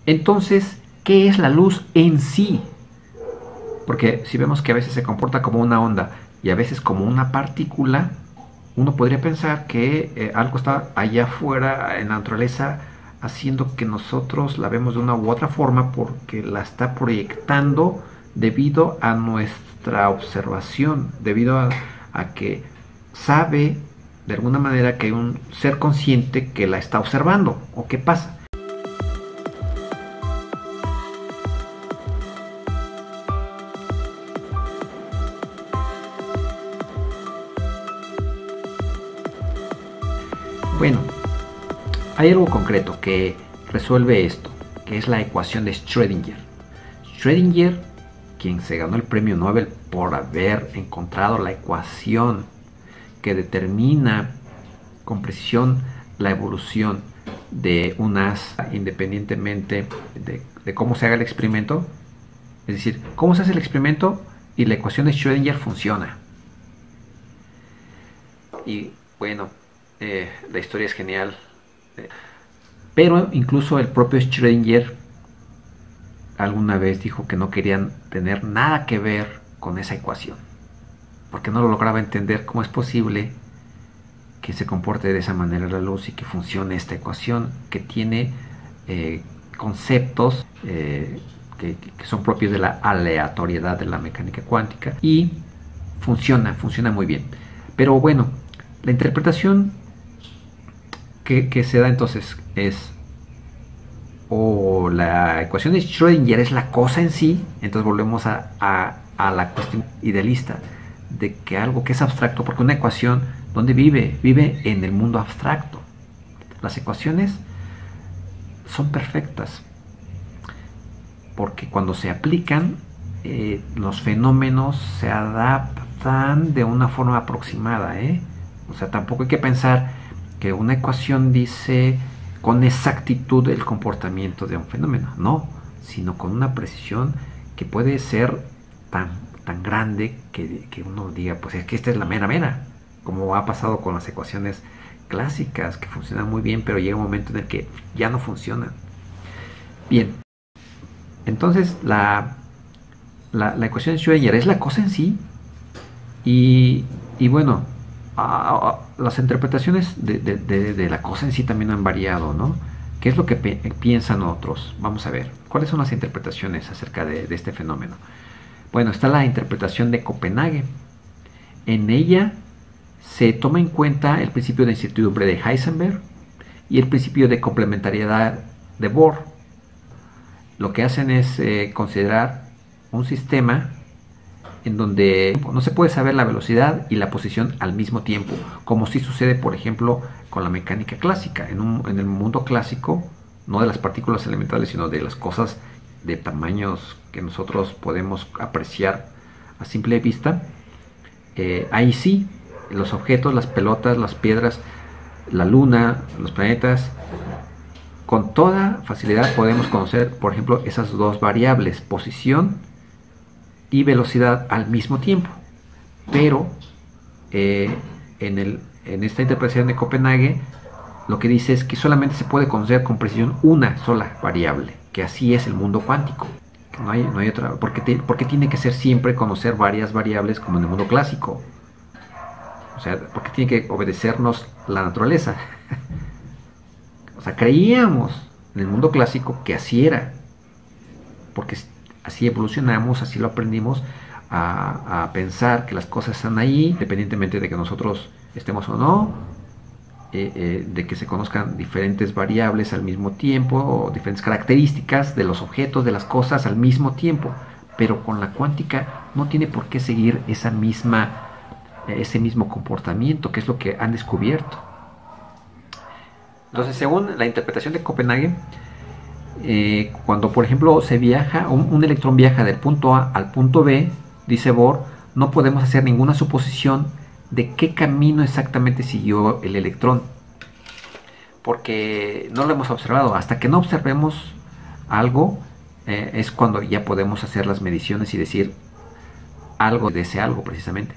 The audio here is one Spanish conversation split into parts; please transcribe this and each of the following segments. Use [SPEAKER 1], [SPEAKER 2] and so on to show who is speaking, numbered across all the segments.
[SPEAKER 1] Entonces, ¿qué es la luz en sí? Porque si vemos que a veces se comporta como una onda y a veces como una partícula, uno podría pensar que algo está allá afuera en la naturaleza haciendo que nosotros la vemos de una u otra forma porque la está proyectando debido a nuestra observación, debido a que sabe de alguna manera que hay un ser consciente que la está observando. ¿O qué pasa? Bueno, hay algo concreto que resuelve esto, que es la ecuación de Schrödinger. Schrödinger, quien se ganó el premio Nobel por haber encontrado la ecuación que determina con precisión la evolución de un haz independientemente de cómo se haga el experimento. Es decir, cómo se hace el experimento y la ecuación de Schrödinger funciona. Y bueno, la historia es genial. Pero incluso el propio Schrödinger alguna vez dijo que no querían tener nada que ver con esa ecuación, porque no lo lograba entender cómo es posible que se comporte de esa manera la luz y que funcione esta ecuación que tiene conceptos que son propios de la aleatoriedad de la mecánica cuántica y funciona muy bien. Pero bueno, la interpretación que se da entonces es o la ecuación de Schrödinger es la cosa en sí, entonces volvemos a la cuestión idealista de que algo que es abstracto, porque una ecuación, ¿dónde vive? Vive en el mundo abstracto. Las ecuaciones son perfectas porque cuando se aplican los fenómenos se adaptan de una forma aproximada, o sea, tampoco hay que pensar que una ecuación dice con exactitud el comportamiento de un fenómeno, no, sino con una precisión que puede ser tan grande que uno diga, pues es que esta es la mera, como ha pasado con las ecuaciones clásicas que funcionan muy bien, pero llega un momento en el que ya no funcionan. Bien, entonces la ecuación de Schrödinger es la cosa en sí y bueno, las interpretaciones de la cosa en sí también han variado, ¿no? ¿Qué es lo que piensan otros? Vamos a ver, ¿cuáles son las interpretaciones acerca de este fenómeno? Bueno, está la interpretación de Copenhague. En ella se toma en cuenta el principio de incertidumbre de Heisenberg y el principio de complementariedad de Bohr. Lo que hacen es considerar un sistema en donde no se puede saber la velocidad y la posición al mismo tiempo, como sí sucede, por ejemplo, con la mecánica clásica. En el mundo clásico, no de las partículas elementales, sino de las cosas de tamaños que nosotros podemos apreciar a simple vista, ahí sí, los objetos, las pelotas, las piedras, la luna, los planetas, con toda facilidad podemos conocer, por ejemplo, esas dos variables, posición y velocidad al mismo tiempo. Pero en esta interpretación de Copenhague lo que dice es que solamente se puede conocer con precisión una sola variable, que así es el mundo cuántico. Que no hay otra, porque tiene que ser siempre conocer varias variables como en el mundo clásico. O sea, porque tiene que obedecernos la naturaleza. O sea, creíamos en el mundo clásico que así era, porque así evolucionamos, así lo aprendimos a pensar que las cosas están ahí, independientemente de que nosotros estemos o no, de que se conozcan diferentes variables al mismo tiempo, o diferentes características de los objetos, de las cosas al mismo tiempo. Pero con la cuántica no tiene por qué seguir ese mismo comportamiento, que es lo que han descubierto. Entonces, según la interpretación de Copenhague, cuando por ejemplo se viaja, un electrón viaja del punto A al punto B, dice Bohr, no podemos hacer ninguna suposición de qué camino exactamente siguió el electrón, porque no lo hemos observado. Hasta que no observemos algo, es cuando ya podemos hacer las mediciones y decir algo de ese algo precisamente.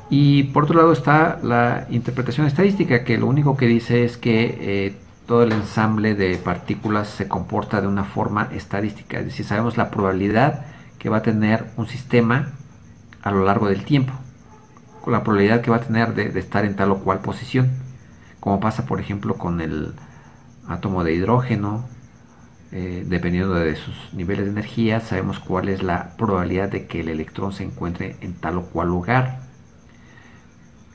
[SPEAKER 1] Y por otro lado está la interpretación estadística, que lo único que dice es que todo el ensamble de partículas se comporta de una forma estadística, es decir, sabemos la probabilidad que va a tener un sistema a lo largo del tiempo, con la probabilidad que va a tener de estar en tal o cual posición, como pasa por ejemplo con el átomo de hidrógeno. Dependiendo de sus niveles de energía, sabemos cuál es la probabilidad de que el electrón se encuentre en tal o cual lugar.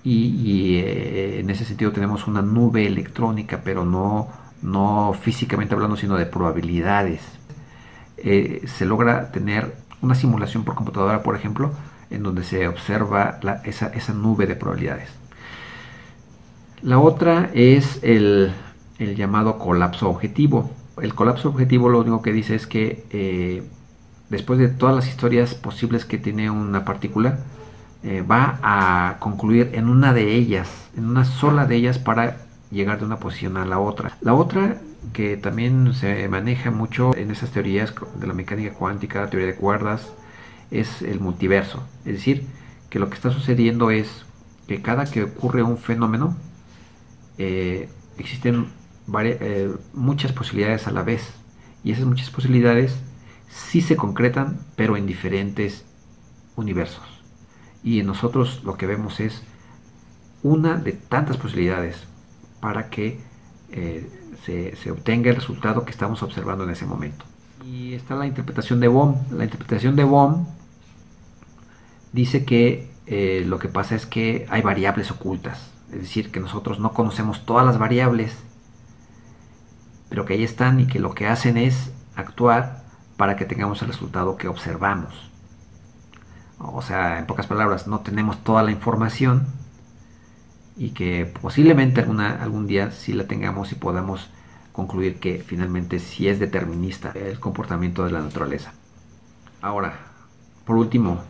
[SPEAKER 1] En ese sentido tenemos una nube electrónica, pero no físicamente hablando, sino de probabilidades. Se logra tener una simulación por computadora, por ejemplo, en donde se observa esa nube de probabilidades. La otra es el llamado colapso objetivo. El colapso objetivo lo único que dice es que después de todas las historias posibles que tiene una partícula, va a concluir en una de ellas, en una sola de ellas, para llegar de una posición a la otra. La otra, que también se maneja mucho en esas teorías de la mecánica cuántica, la teoría de cuerdas, es el multiverso. Es decir, que lo que está sucediendo es que cada que ocurre un fenómeno, existen muchas posibilidades a la vez, y esas muchas posibilidades sí se concretan, pero en diferentes universos. Y en nosotros lo que vemos es una de tantas posibilidades para que se obtenga el resultado que estamos observando en ese momento. Y está la interpretación de Bohm. La interpretación de Bohm dice que lo que pasa es que hay variables ocultas, es decir, que nosotros no conocemos todas las variables, pero que ahí están y que lo que hacen es actuar para que tengamos el resultado que observamos. O sea, en pocas palabras, no tenemos toda la información y que posiblemente algún día sí la tengamos y podamos concluir que finalmente sí es determinista el comportamiento de la naturaleza. Ahora, por último,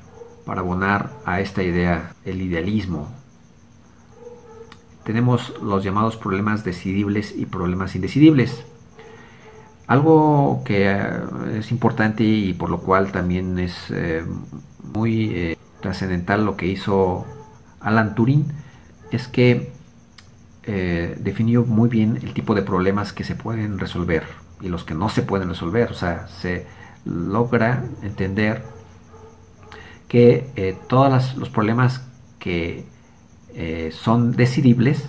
[SPEAKER 1] para abonar a esta idea, el idealismo, tenemos los llamados problemas decidibles y problemas indecidibles. Algo que es importante y por lo cual también es muy trascendental lo que hizo Alan Turing es que definió muy bien el tipo de problemas que se pueden resolver y los que no se pueden resolver. O sea, se logra entender que todos los problemas que son decidibles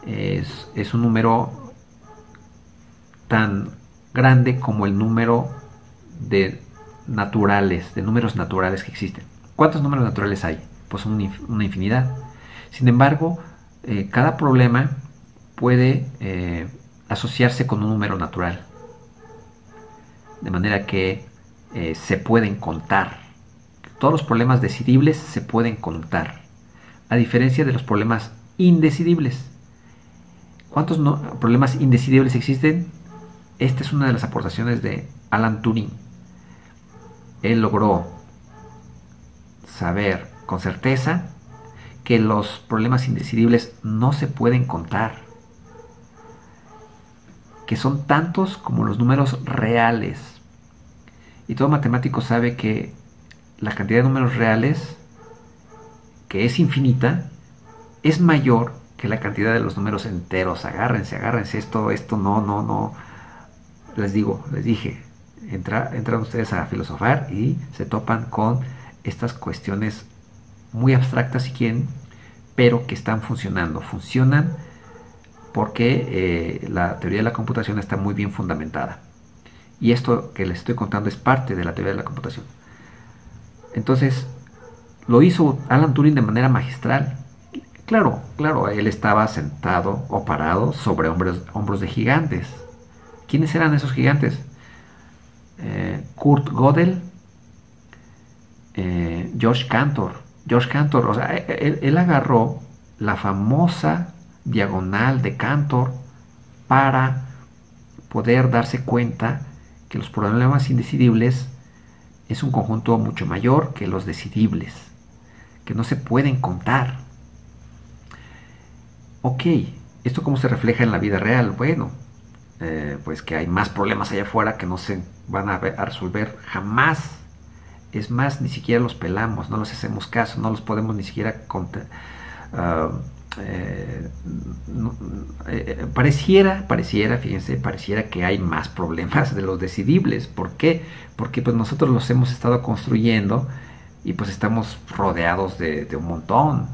[SPEAKER 1] es un número tan grande como el número de números naturales que existen. ¿Cuántos números naturales hay? Pues una infinidad. Sin embargo, cada problema puede asociarse con un número natural, de manera que se pueden contar. Todos los problemas decidibles se pueden contar, a diferencia de los problemas indecidibles. ¿Cuántos problemas indecidibles existen? Esta es una de las aportaciones de Alan Turing. Él logró saber con certeza que los problemas indecidibles no se pueden contar, que son tantos como los números reales. Y todo matemático sabe que la cantidad de números reales, que es infinita, es mayor que la cantidad de los números enteros. Agárrense, esto no. Les dije, entran ustedes a filosofar y se topan con estas cuestiones muy abstractas si quieren, pero que están funcionando. Funcionan porque la teoría de la computación está muy bien fundamentada. Y esto que les estoy contando es parte de la teoría de la computación. Entonces, lo hizo Alan Turing de manera magistral. Claro, él estaba sentado o parado sobre hombros de gigantes. ¿Quiénes eran esos gigantes? Kurt Gödel, George Cantor. O sea, él agarró la famosa diagonal de Cantor para poder darse cuenta que los problemas indecidibles es un conjunto mucho mayor que los decidibles, que no se pueden contar. Ok, ¿esto cómo se refleja en la vida real? Bueno, pues que hay más problemas allá afuera que no se van a resolver jamás. Es más, ni siquiera los pelamos, no los hacemos caso, no los podemos ni siquiera fíjense, pareciera que hay más problemas de los decidibles. ¿Por qué? Porque pues nosotros los hemos estado construyendo y pues estamos rodeados de un montón,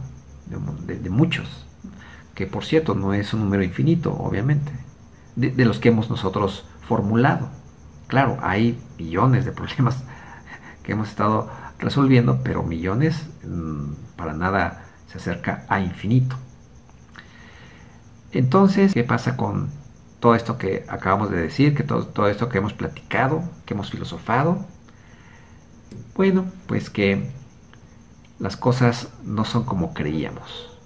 [SPEAKER 1] de muchos, que por cierto no es un número infinito, obviamente, de los que hemos nosotros formulado. Claro, hay millones de problemas que hemos estado resolviendo, pero millones para nada se acerca a infinito. Entonces, ¿qué pasa con todo esto que acabamos de decir, que todo esto que hemos platicado, que hemos filosofado? Bueno, pues que las cosas no son como creíamos.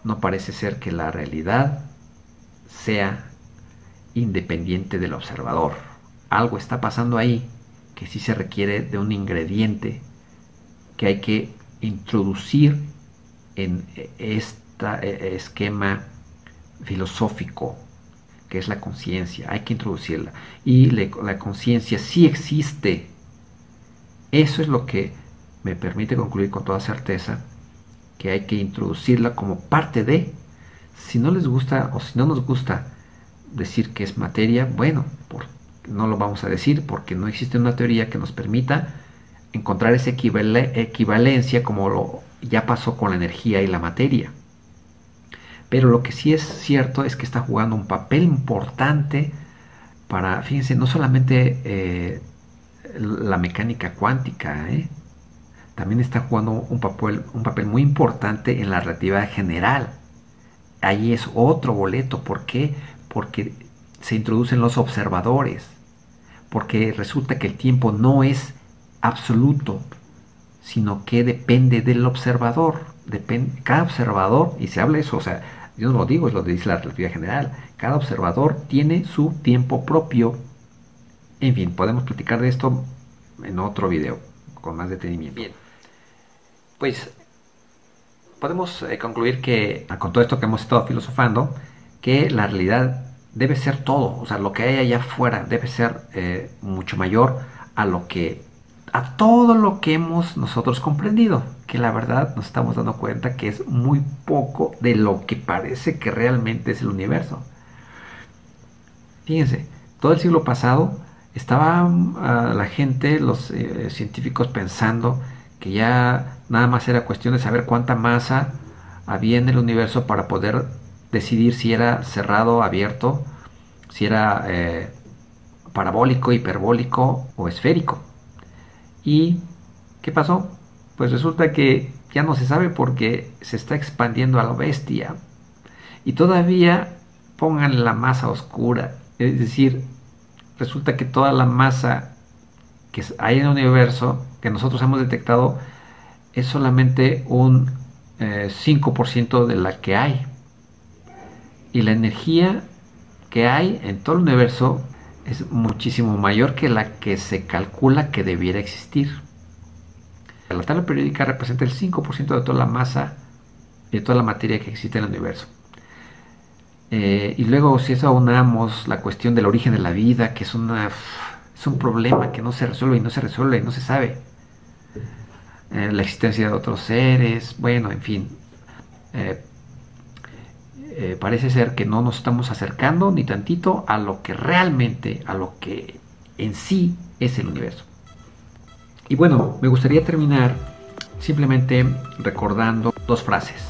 [SPEAKER 1] No parece ser que la realidad sea independiente del observador. Algo está pasando ahí que sí se requiere de un ingrediente que hay que introducir en este esquema filosófico, que es la conciencia. Hay que introducirla. Y la conciencia sí existe. Eso es lo que me permite concluir con toda certeza que hay que introducirla como parte de. Si no les gusta o si no nos gusta decir que es materia, bueno, no lo vamos a decir porque no existe una teoría que nos permita encontrar esa equivalencia como ya pasó con la energía y la materia. Pero lo que sí es cierto es que está jugando un papel importante para, fíjense, no solamente la mecánica cuántica, también está jugando un papel muy importante en la relatividad general. Ahí es otro boleto. ¿Por qué? Porque se introducen los observadores, porque resulta que el tiempo no es absoluto, sino que depende del observador. Cada observador, y se habla eso, o sea, yo no lo digo, es lo que dice la relatividad general, cada observador tiene su tiempo propio. En fin, podemos platicar de esto en otro video con más detenimiento. Bien, pues podemos concluir que con todo esto que hemos estado filosofando, que la realidad debe ser todo, o sea, lo que hay allá afuera debe ser mucho mayor a todo lo que hemos nosotros comprendido, que la verdad nos estamos dando cuenta que es muy poco de lo que parece que realmente es el universo. Fíjense, todo el siglo pasado estaba la gente, los científicos pensando que ya nada más era cuestión de saber cuánta masa había en el universo para poder decidir si era cerrado, abierto, si era parabólico, hiperbólico o esférico. ¿Y qué pasó? Pues resulta que ya no se sabe porque se está expandiendo a lo bestia. Y todavía pongan la masa oscura. Es decir, resulta que toda la masa que hay en el universo, que nosotros hemos detectado, es solamente un 5% de la que hay. Y la energía que hay en todo el universo es muchísimo mayor que la que se calcula que debiera existir. La tabla periódica representa el 5% de toda la masa y de toda la materia que existe en el universo. Y luego, si eso aunamos la cuestión del origen de la vida, que es un problema que no se resuelve y no se resuelve y no se sabe. La existencia de otros seres, bueno, en fin. Parece ser que no nos estamos acercando ni tantito a lo que realmente, a lo que en sí es el universo. Y bueno, me gustaría terminar simplemente recordando dos frases.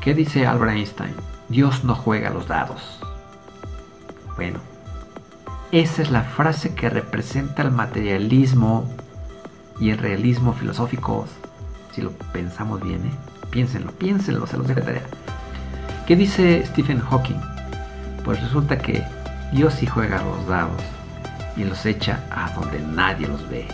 [SPEAKER 1] ¿Qué dice Albert Einstein? Dios no juega a los dados. Bueno, esa es la frase que representa el materialismo y el realismo filosófico, si lo pensamos bien, piénsenlo, se los dejo de tarea. ¿Qué dice Stephen Hawking? Pues resulta que Dios sí juega a los dados y los echa a donde nadie los ve.